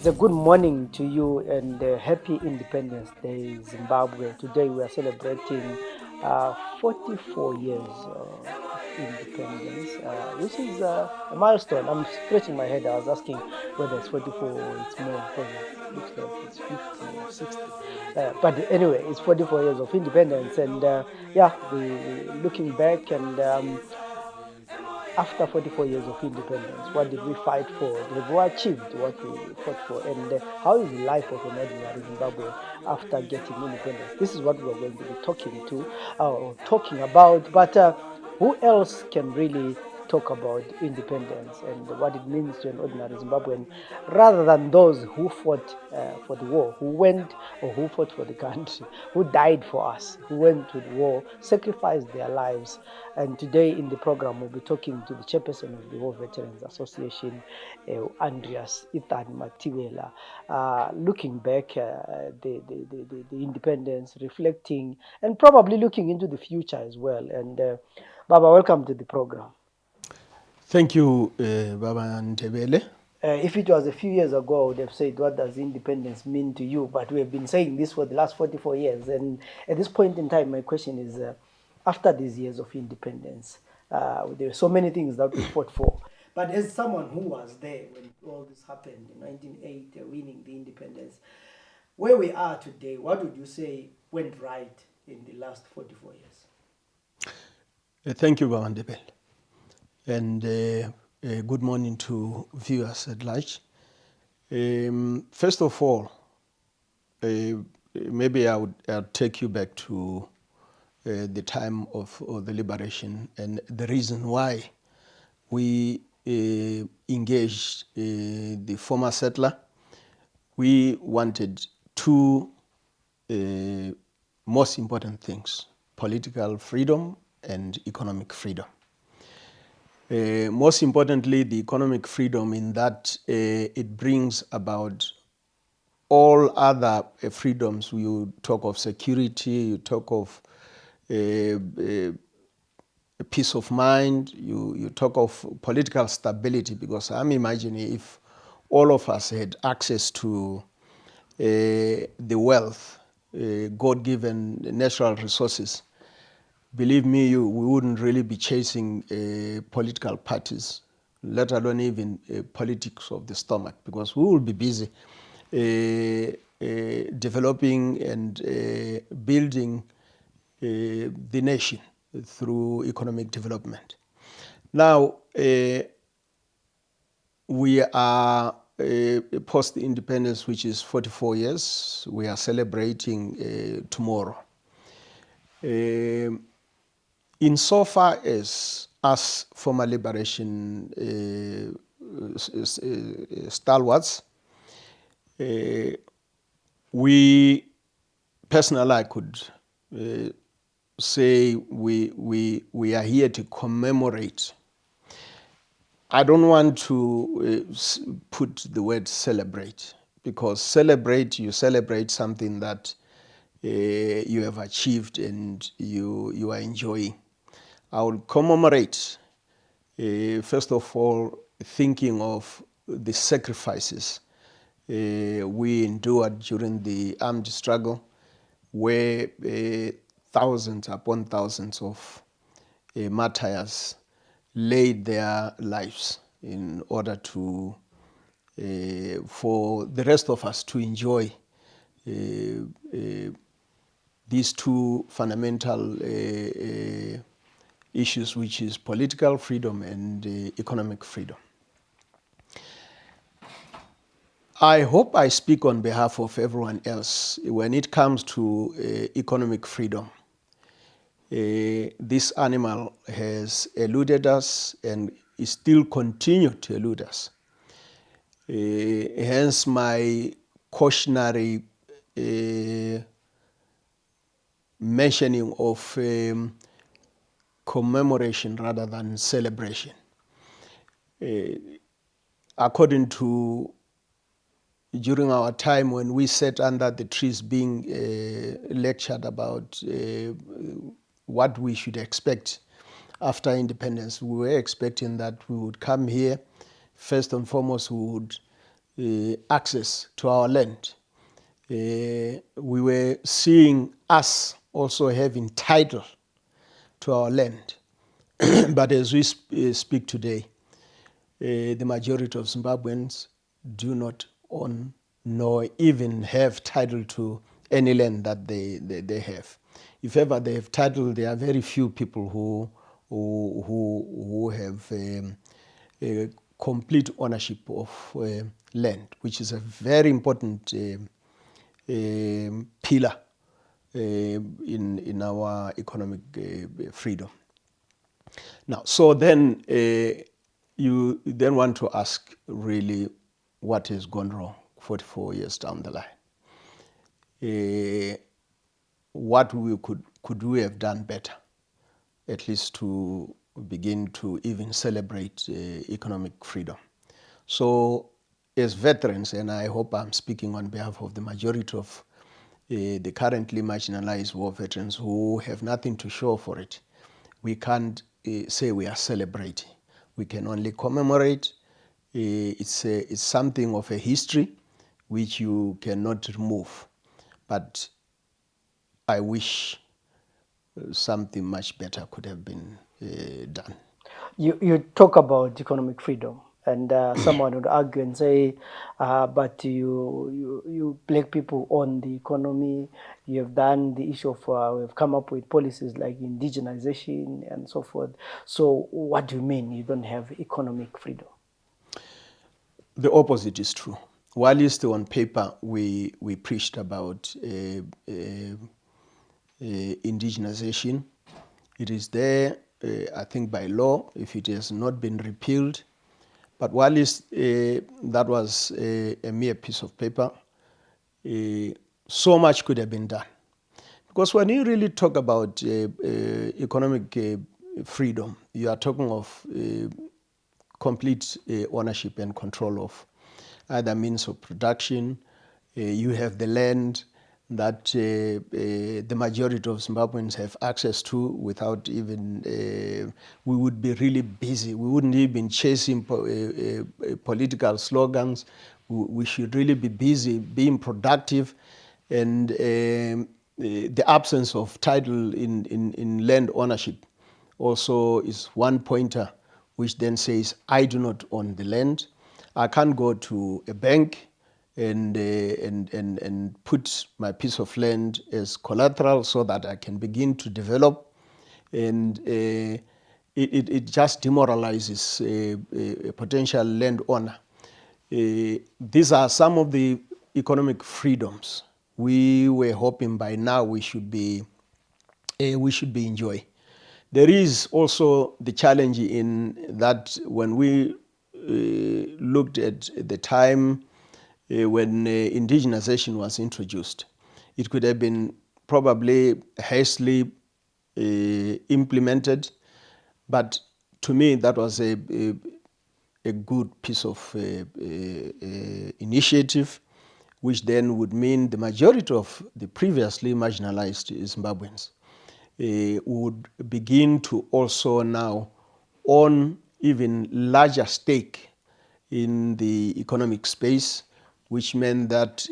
It's a good morning to you and happy Independence Day, Zimbabwe. Today we are celebrating 44 years of independence, which is a milestone. I'm scratching my head. I was asking whether it's 44 or it's more because it looks like it's 50 or 60. But anyway, it's 44 years of independence, and yeah, we looking back and. After 44 years of independence, what did we fight for? Have we achieved what we fought for? And how is the life of an ordinary Zimbabwean after getting independence? This is what we're going to be talking about. But who else can really talk about independence and what it means to an ordinary Zimbabwean, rather than those who fought for the war, who went or who fought for the country, who died for us, who went to the war, sacrificed their lives. And today in the program, we'll be talking to the chairperson of the War Veterans Association, Andrease Mathibela, looking back the independence, reflecting, and probably looking into the future as well. And Baba, welcome to the program. Thank you, Baba Ndebele. If it was a few years ago, I would have said, what does independence mean to you? But we have been saying this for the last 44 years. And at this point in time, my question is, after these years of independence, there are so many things that we fought for. But as someone who was there when all this happened in 1980, winning the independence, where we are today, what would you say went right in the last 44 years? Thank you, Baba Ndebele. And good morning to viewers at large. First of all, maybe I'll take you back to the time of the liberation and the reason why we engaged the former settler. We wanted two most important things: political freedom and economic freedom. Most importantly, the economic freedom in that it brings about all other freedoms. You talk of security, you talk of peace of mind, you talk of political stability, because I'm imagining if all of us had access to the wealth, God-given natural resources, believe me, we wouldn't really be chasing political parties, let alone even politics of the stomach, because we will be busy developing and building the nation through economic development. Now, we are post-independence, which is 44 years. We are celebrating tomorrow. Insofar as us former liberation stalwarts, we personally, I could say we are here to commemorate. I don't want to put the word celebrate, because you celebrate something that you have achieved and you are enjoying. I will commemorate, first of all, thinking of the sacrifices we endured during the armed struggle, where thousands upon thousands of martyrs laid their lives in order to for the rest of us to enjoy these two fundamental issues, which is political freedom and economic freedom. I hope I speak on behalf of everyone else when it comes to economic freedom. This animal has eluded us and is still continue to elude us. Hence my cautionary mentioning of commemoration rather than celebration. According to during our time when we sat under the trees being lectured about what we should expect after independence, we were expecting that we would come here. First and foremost, we would access to our land. We were seeing us also having title to our land. But as we speak today, the majority of Zimbabweans do not own nor even have title to any land that they have. If ever they have title, there are very few people who have a complete ownership of land, which is a very important pillar in our economic freedom. Now, so then you then want to ask really what has gone wrong 44 years down the line. What could we have done better, at least to begin to even celebrate economic freedom? So as veterans, and I hope I'm speaking on behalf of the majority of the currently marginalized war veterans who have nothing to show for it, we can't say we are celebrating. We can only commemorate. It's something of a history which you cannot remove. But I wish something much better could have been done. You talk about economic freedom, and someone would argue and say, but you black people own the economy. You have done the issue of we have come up with policies like indigenization and so forth. So what do you mean you don't have economic freedom? The opposite is true. While still on paper we preached about indigenization, it is there, I think by law, if it has not been repealed. But while that was a mere piece of paper, so much could have been done. Because when you really talk about economic freedom, you are talking of complete ownership and control of either means of production. You have the land that the majority of Zimbabweans have access to without even, we would be really busy. We wouldn't even chasing political slogans. We should really be busy, being productive, and the absence of title in land ownership also is one pointer, which then says, I do not own the land. I can't go to a bank and put my piece of land as collateral so that I can begin to develop. And it just demoralizes a potential landowner. These are some of the economic freedoms we were hoping by now we should be enjoying. There is also the challenge in that when we looked at the time when indigenization was introduced, it could have been probably hastily implemented, but to me that was a good piece of initiative, which then would mean the majority of the previously marginalized Zimbabweans would begin to also now own even larger stake in the economic space, which meant that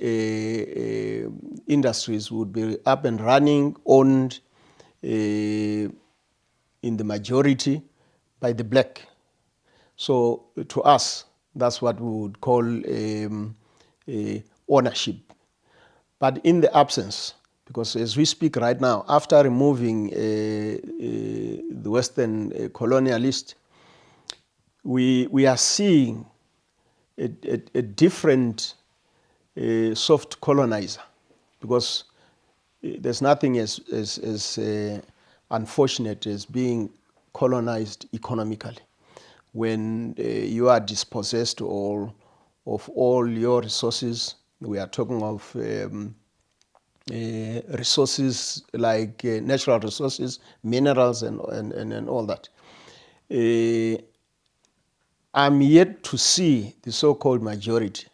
industries would be up and running, owned in the majority by the black. So to us, that's what we would call ownership. But in the absence, because as we speak right now, after removing the Western colonialist, we are seeing a different soft colonizer, because there's nothing as unfortunate as being colonized economically. When you are dispossessed of all your resources, we are talking of resources like natural resources, minerals, and all that. I'm yet to see the so-called majority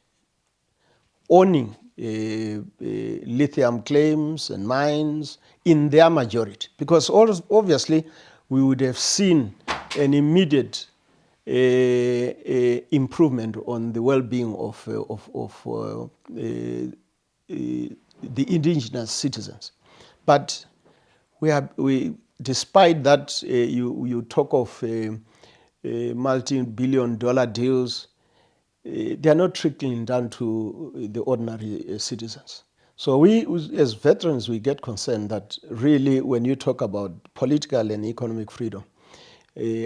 owning lithium claims and mines in their majority, because obviously we would have seen an immediate improvement on the well-being of the indigenous citizens. But despite that, you talk of multi-billion-dollar deals, they are not trickling down to the ordinary citizens. So we, as veterans, we get concerned that really when you talk about political and economic freedom,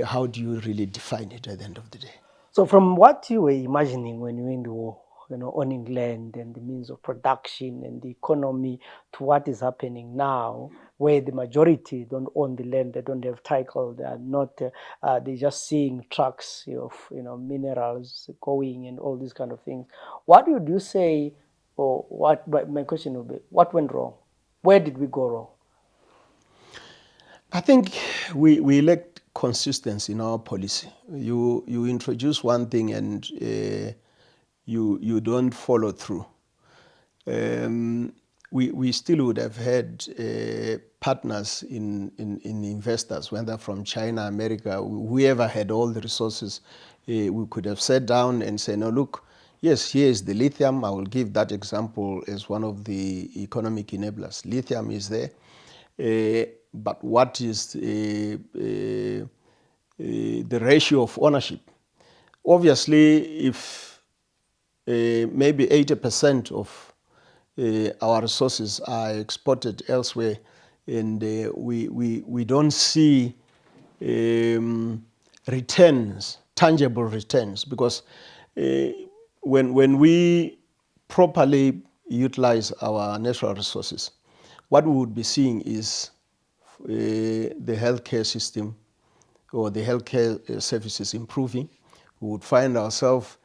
how do you really define it at the end of the day? So from what you were imagining when you were in the war, owning land and the means of production and the economy, to what is happening now, where the majority don't own the land, they don't have title, they are not, they're just seeing trucks of, minerals going and all these kind of things. What would you say, or what, but my question would be, what went wrong? Where did we go wrong? I think we lacked consistency in our policy. You introduce one thing and you don't follow through. We still would have had partners in investors, whether from China, America, whoever had all the resources. We could have sat down and said, no, look, yes, here is the lithium. I will give that example as one of the economic enablers. Lithium is there. But what is the ratio of ownership? Obviously, if maybe 80% of our resources are exported elsewhere, and we don't see returns, tangible returns, because when we properly utilize our natural resources, what we would be seeing is the healthcare system or the healthcare services improving. We would find ourselves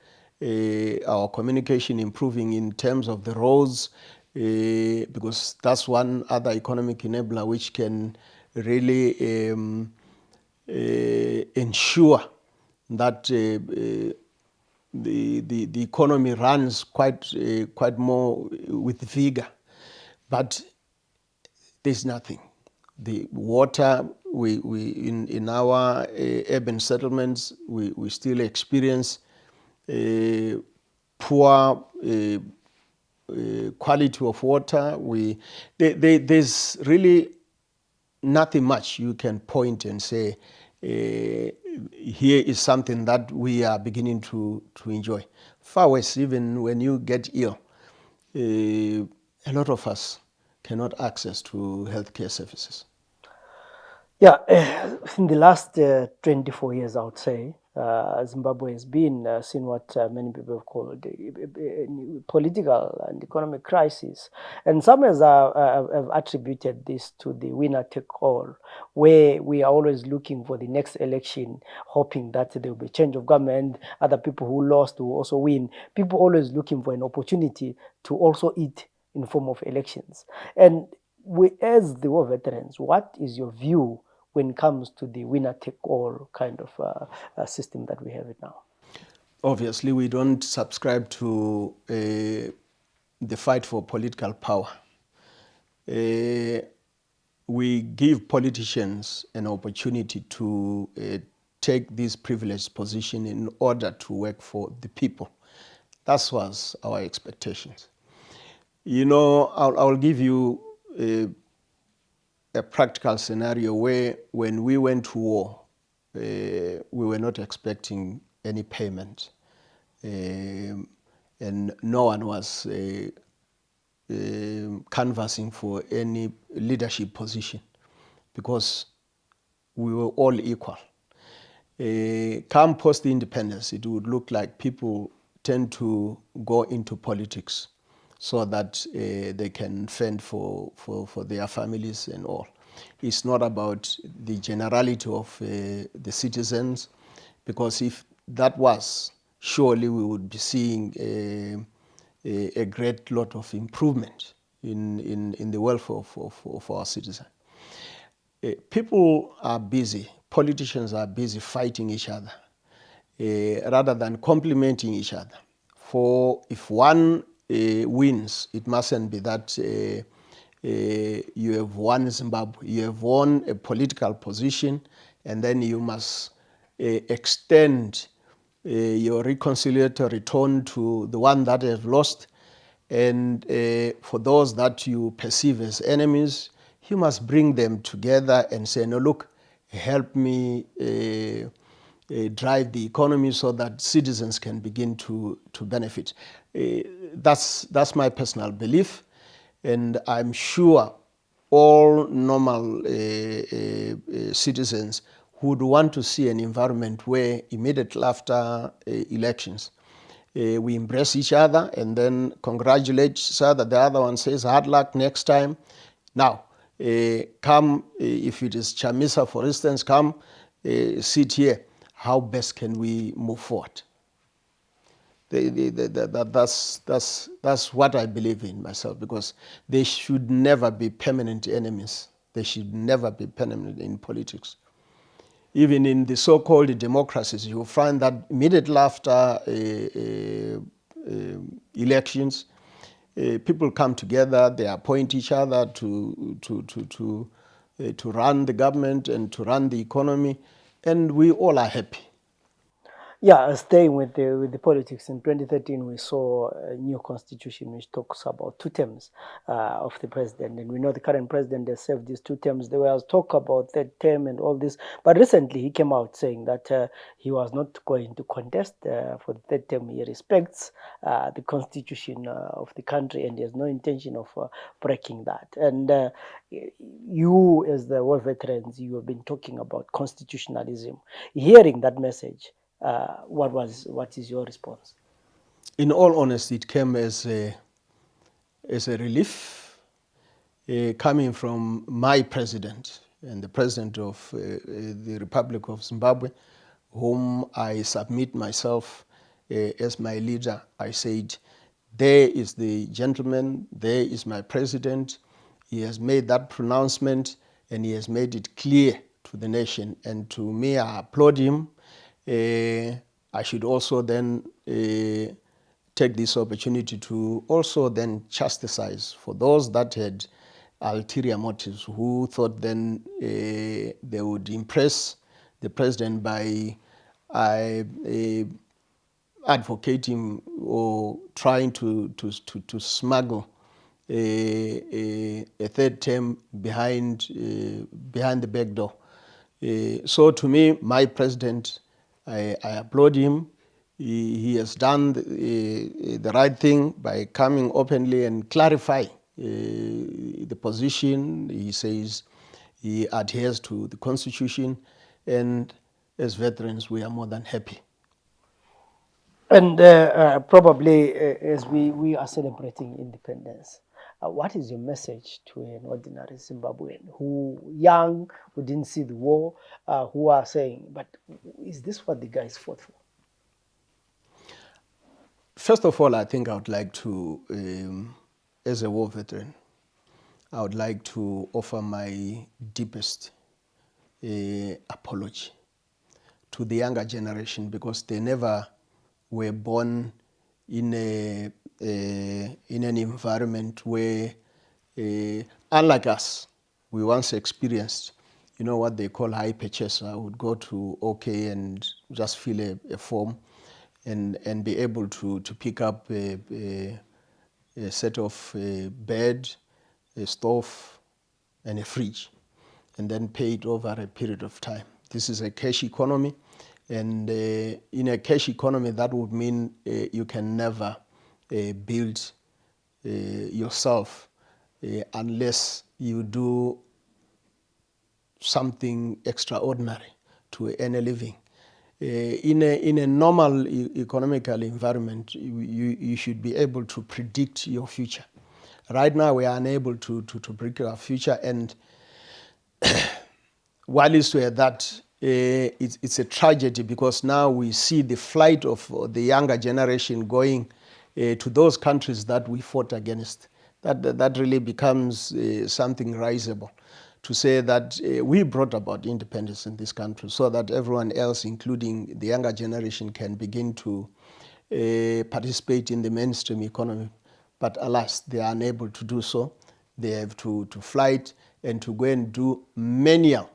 our communication improving in terms of the roads, because that's one other economic enabler which can really ensure that the economy runs quite more with vigor. But there's nothing. The water, in our urban settlements, we still experience poor quality of water. There's really nothing much you can point and say, here is something that we are beginning to enjoy. Far worse, even when you get ill, a lot of us cannot access to healthcare services. Yeah, in the last 24 years, I would say, Zimbabwe has been seen what many people have called a political and economic crisis. And some have attributed this to the winner take all, where we are always looking for the next election, hoping that there will be change of government, other people who lost will also win. People always looking for an opportunity to also eat in form of elections. And we, as the war veterans, what is your view when it comes to the winner-take-all kind of system that we have it now? Obviously, we don't subscribe to the fight for political power. We give politicians an opportunity to take this privileged position in order to work for the people. That was our expectations. You know, I'll give you a practical scenario where when we went to war, we were not expecting any payment. And no one was canvassing for any leadership position because we were all equal. Come post-independence, it would look like people tend to go into politics so that they can fend for their families and all. It's not about the generality of the citizens, because if that was, surely we would be seeing a great lot of improvement in the welfare of our citizens. People are busy, politicians are busy fighting each other rather than complementing each other. For if one wins, it mustn't be that you have won Zimbabwe. You have won a political position, and then you must extend your reconciliatory tone to the one that has lost. And for those that you perceive as enemies, you must bring them together and say, no, look, help me drive the economy so that citizens can begin to benefit. That's my personal belief, and I'm sure all normal citizens would want to see an environment where immediately after elections, we embrace each other and then congratulate each other. The other one says, hard luck next time. Now, come, if it is Chamisa, for instance, come sit here. How best can we move forward? That's what I believe in myself, because they should never be permanent enemies. They should never be permanent in politics. Even in the so-called democracies, you find that immediately after elections, people come together, they appoint each other to run the government and to run the economy, and we all are happy. Yeah, staying with the politics, in 2013 we saw a new constitution which talks about 2 terms of the president, and we know the current president has served these 2 terms. There was talk about third term and all this, but recently he came out saying that he was not going to contest for the third term. He respects the constitution of the country and he has no intention of breaking that. And you, as the war veterans, you have been talking about constitutionalism. Hearing that message, what is your response? In all honesty, it came as a relief coming from my president and the president of the Republic of Zimbabwe, whom I submit myself as my leader. I said, there is the gentleman, there is my president. He has made that pronouncement and he has made it clear to the nation. And to me, I applaud him. I should also then take this opportunity to also then chastise for those that had ulterior motives, who thought then they would impress the president by advocating or trying to smuggle a third term behind the back door. So to me, my president, I applaud him. He has done the right thing by coming openly and clarify the position. He says he adheres to the Constitution, and as veterans, we are more than happy. And probably as we are celebrating independence, what is your message to an ordinary Zimbabwean who young, who didn't see the war, who are saying, but is this what the guys fought for? First of all, I think I would like to, as a war veteran, I would like to offer my deepest apology to the younger generation, because they never were born in an environment where, unlike us, we once experienced, what they call high purchase. I would go to OK and just fill a form and be able to pick up a set of bed, a stove, and a fridge, and then pay it over a period of time. This is a cash economy, and in a cash economy, that would mean you can never build yourself unless you do something extraordinary to earn a living. In a normal economical environment, you should be able to predict your future. Right now, we are unable to predict our future, and while it's that, it's a tragedy, because now we see the flight of the younger generation going to those countries that we fought against. That really becomes something risible, to say that we brought about independence in this country so that everyone else, including the younger generation, can begin to participate in the mainstream economy. But alas, they are unable to do so. They have to flight and to go and do menial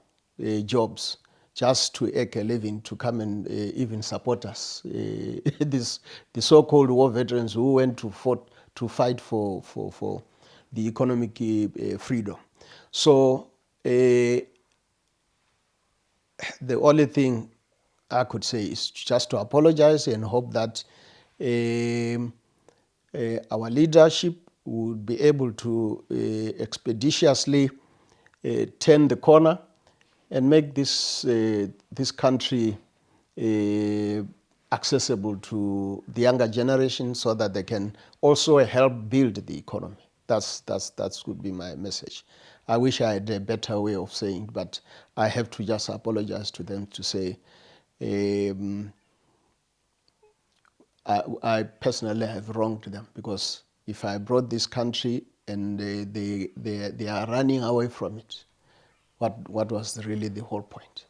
jobs just to make a living to come and even support us. The so-called war veterans who went to fight for the economic freedom. So the only thing I could say is just to apologize and hope that our leadership would be able to expeditiously turn the corner and make this country accessible to the younger generation so that they can also help build the economy. That would be my message. I wish I had a better way of saying it, but I have to just apologize to them to say I personally have wronged them, because if I brought this country and they are running away from it, what was really the whole point?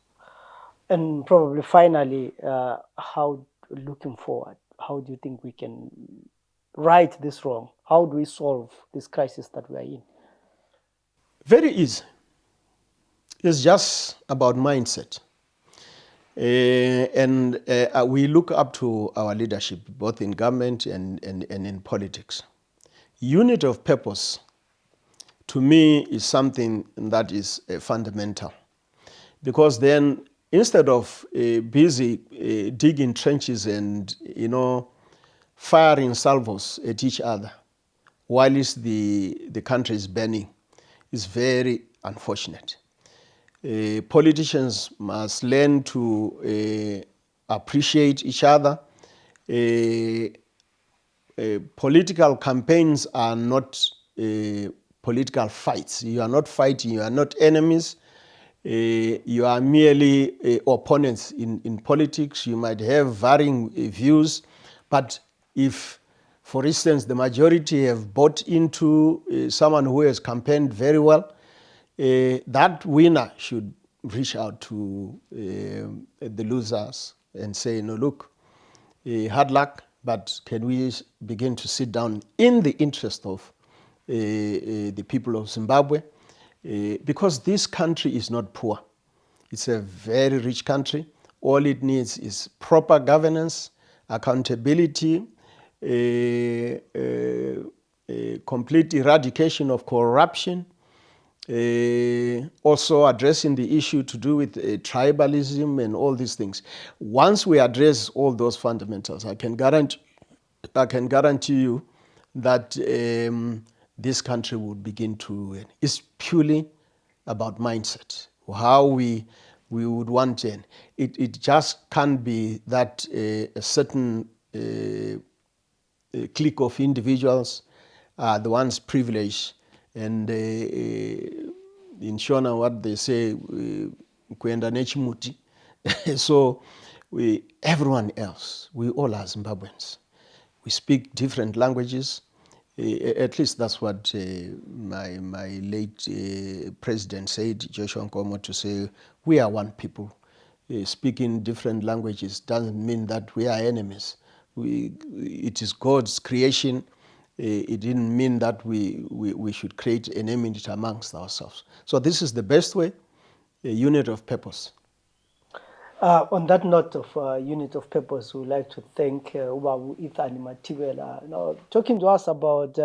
And probably finally, how, looking forward, how do you think we can right this wrong? How do we solve this crisis that we are in? Very easy. It's just about mindset. And we look up to our leadership, both in government and in politics. Unity of purpose, to me, is something that is fundamental. Because then, instead of busy digging trenches and, firing salvos at each other whilst the country is burning, is very unfortunate. Politicians must learn to appreciate each other. Political campaigns are not political fights. You are not fighting, you are not enemies. You are merely opponents in politics. You might have varying views, but if, for instance, the majority have bought into someone who has campaigned very well, that winner should reach out to the losers and say, no, look, hard luck, but can we begin to sit down in the interest of the people of Zimbabwe? Because this country is not poor. It's a very rich country. All it needs is proper governance, accountability, complete eradication of corruption, also addressing the issue to do with tribalism and all these things. Once we address all those fundamentals, I can guarantee you that this country will begin to. It's purely about mindset, how we would want to. It just can't be that a certain clique of individuals are the ones privileged. And in Shona, what they say, kwenda nechimuti. So everyone else, we all are Zimbabweans. We speak different languages. At least that's what my late president said, Joshua Nkomo, to say we are one people. Speaking different languages doesn't mean that we are enemies. It is God's creation. It didn't mean that we should create an enmity amongst ourselves. So this is the best way, a unit of purpose. On that note of unit of purpose, we would like to thank Andrease Mathibela, talking to us about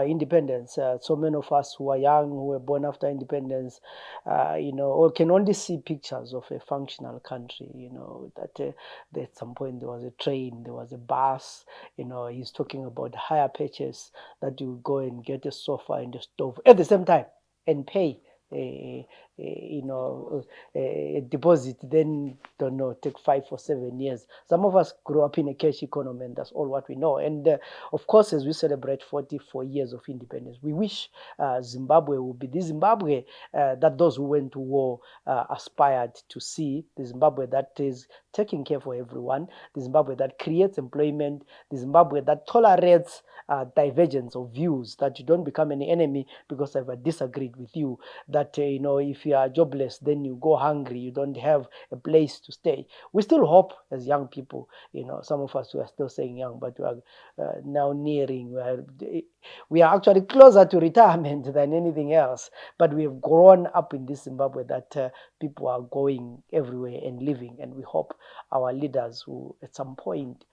independence. So many of us who are young, who were born after independence, or can only see pictures of a functional country. That at some point there was a train, there was a bus. He's talking about higher purchase, that you go and get a sofa and a stove at the same time and pay. A deposit, then don't know, take 5 or 7 years. Some of us grew up in a cash economy, and that's all what we know. And of course, as we celebrate 44 years of independence, we wish Zimbabwe would be the Zimbabwe that those who went to war aspired to see, the Zimbabwe that is taking care for everyone, the Zimbabwe that creates employment, the Zimbabwe that tolerates divergence of views, that you don't become an enemy because I've disagreed with you, that if you are jobless, then you go hungry, you don't have a place to stay. We still hope as young people, some of us, we are still saying young, but we are now nearing, we are actually closer to retirement than anything else. But we have grown up in this Zimbabwe that people are going everywhere and living, and we hope our leaders who at some point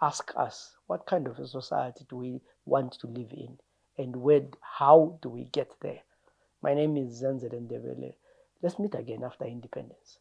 ask us, what kind of a society do we want to live in, and how do we get there? My name is Zenzele Ndebele. Let's meet again after independence.